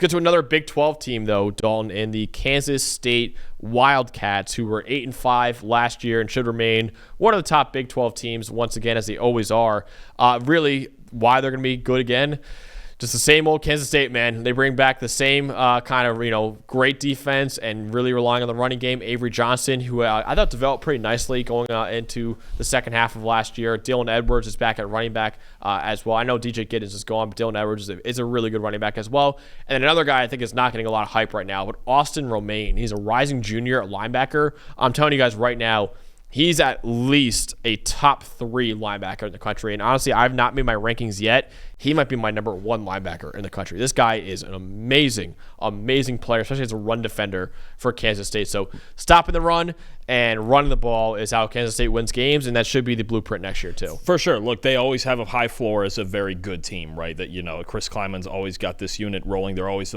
get to another Big 12 team, though, Dalton, in the Kansas State Wildcats, who were 8-5 last year and should remain one of the top Big 12 teams once again, as they always are. Really, why they're going to be good again? Just the same old Kansas State, man. They bring back the same kind of, great defense and really relying on the running game. Avery Johnson, who I thought developed pretty nicely going into the second half of last year. Dylan Edwards is back at running back as well. I know DJ Giddens is gone, but Dylan Edwards is a really good running back as well. And then another guy I think is not getting a lot of hype right now, but Austin Romaine. He's a rising junior at linebacker. I'm telling you guys right now, he's at least a top 3 linebacker in the country. And honestly, I've not made my rankings yet. He might be my number 1 linebacker in the country. This guy is an amazing, amazing player, especially as a run defender for Kansas State. So stopping the run and running the ball is how Kansas State wins games, and that should be the blueprint next year too. For sure. Look, they always have a high floor as a very good team, right? That, Chris Kleiman's always got this unit rolling. They're always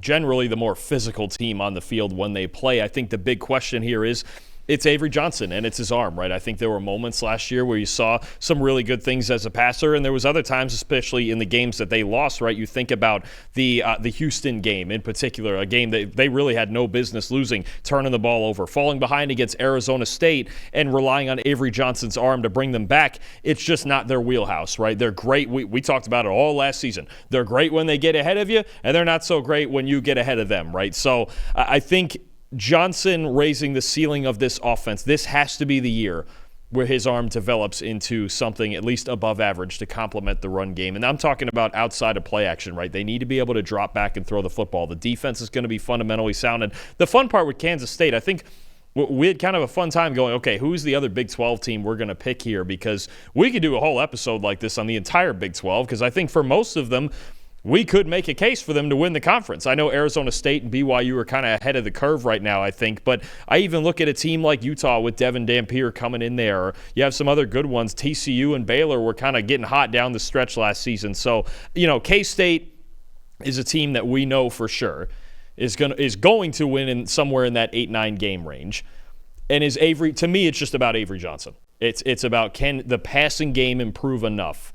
generally the more physical team on the field when they play. I think the big question here is, it's Avery Johnson, and it's his arm, right? I think there were moments last year where you saw some really good things as a passer, and there was other times, especially in the games that they lost, right? You think about the Houston game in particular, a game that they really had no business losing, turning the ball over, falling behind against Arizona State, and relying on Avery Johnson's arm to bring them back. It's just not their wheelhouse, right? They're great. We talked about it all last season. They're great when they get ahead of you, and they're not so great when you get ahead of them, right? So I think Johnson raising the ceiling of this offense, this has to be the year where his arm develops into something at least above average to complement the run game. And I'm talking about outside of play action, right? They need to be able to drop back and throw the football. The defense is going to be fundamentally sound. And the fun part with Kansas State, I think we had kind of a fun time going, okay, who's the other Big 12 team we're going to pick here? Because we could do a whole episode like this on the entire Big 12, because I think for most of them, we could make a case for them to win the conference. I know Arizona State and BYU are kind of ahead of the curve right now, I think, but I even look at a team like Utah with Devin Dampier coming in there. Or you have some other good ones. TCU and Baylor were kind of getting hot down the stretch last season. So, K-State is a team that we know for sure is going to win somewhere in that 8-9 game range. And is Avery, to me, it's just about Avery Johnson. It's about, can the passing game improve enough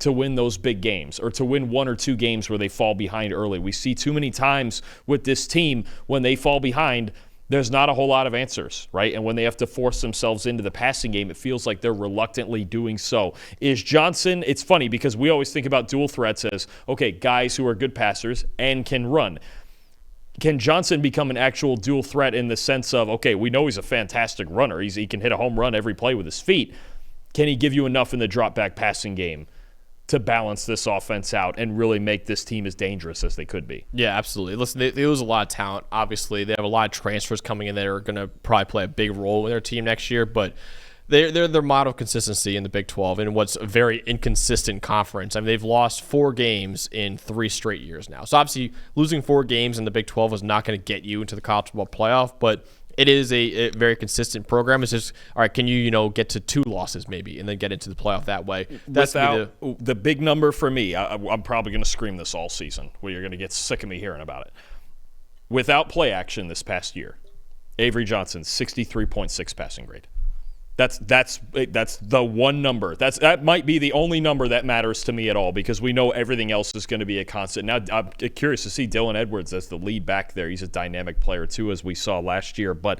to win those big games, or to win 1 or 2 games where they fall behind early. We see too many times with this team when they fall behind, there's not a whole lot of answers, right? And when they have to force themselves into the passing game, it feels like they're reluctantly doing so. Is Johnson, it's funny because we always think about dual threats as, okay, guys who are good passers and can run. Can Johnson become an actual dual threat in the sense of, okay, we know he's a fantastic runner. He can hit a home run every play with his feet. Can he give you enough in the drop back passing game to balance this offense out and really make this team as dangerous as they could be? Yeah, absolutely. Listen, they lose a lot of talent. Obviously, they have a lot of transfers coming in that are going to probably play a big role in their team next year, but they're their model of consistency in the Big 12 in what's a very inconsistent conference. I mean, they've lost 4 games in 3 straight years now. So obviously, losing 4 games in the Big 12 is not going to get you into the college football playoff, but it is a very consistent program. It's just, all right, can you, get to 2 losses maybe and then get into the playoff that way? That's the big number for me. I'm probably going to scream this all season, where you're going to get sick of me hearing about it. Without play action this past year, Avery Johnson's 63.6 passing grade. That's the one number. That might be the only number that matters to me at all, because we know everything else is going to be a constant. Now, I'm curious to see Dylan Edwards as the lead back there. He's a dynamic player too, as we saw last year. But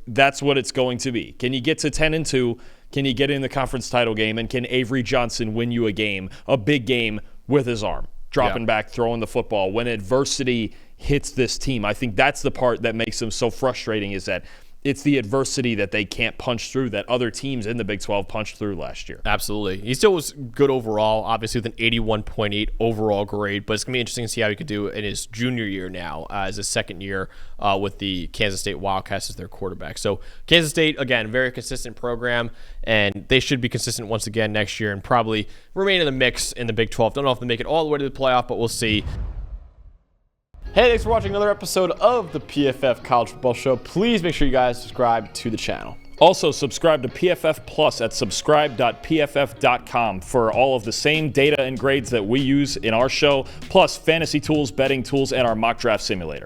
that's what it's going to be. Can you get to 10-2? Can you get in the conference title game? And can Avery Johnson win you a big game with his arm, dropping back, throwing the football when adversity hits this team? I think that's the part that makes them so frustrating, is that it's the adversity that they can't punch through that other teams in the Big 12 punched through last year. Absolutely. He still was good overall, obviously with an 81.8 overall grade, but it's going to be interesting to see how he could do in his junior year now, as his second year with the Kansas State Wildcats as their quarterback. So Kansas State, again, very consistent program, and they should be consistent once again next year and probably remain in the mix in the Big 12. Don't know if they make it all the way to the playoff, but we'll see. Hey, thanks for watching another episode of the PFF College Football Show. Please make sure you guys subscribe to the channel. Also, subscribe to PFF Plus at subscribe.pff.com for all of the same data and grades that we use in our show, plus fantasy tools, betting tools, and our mock draft simulator.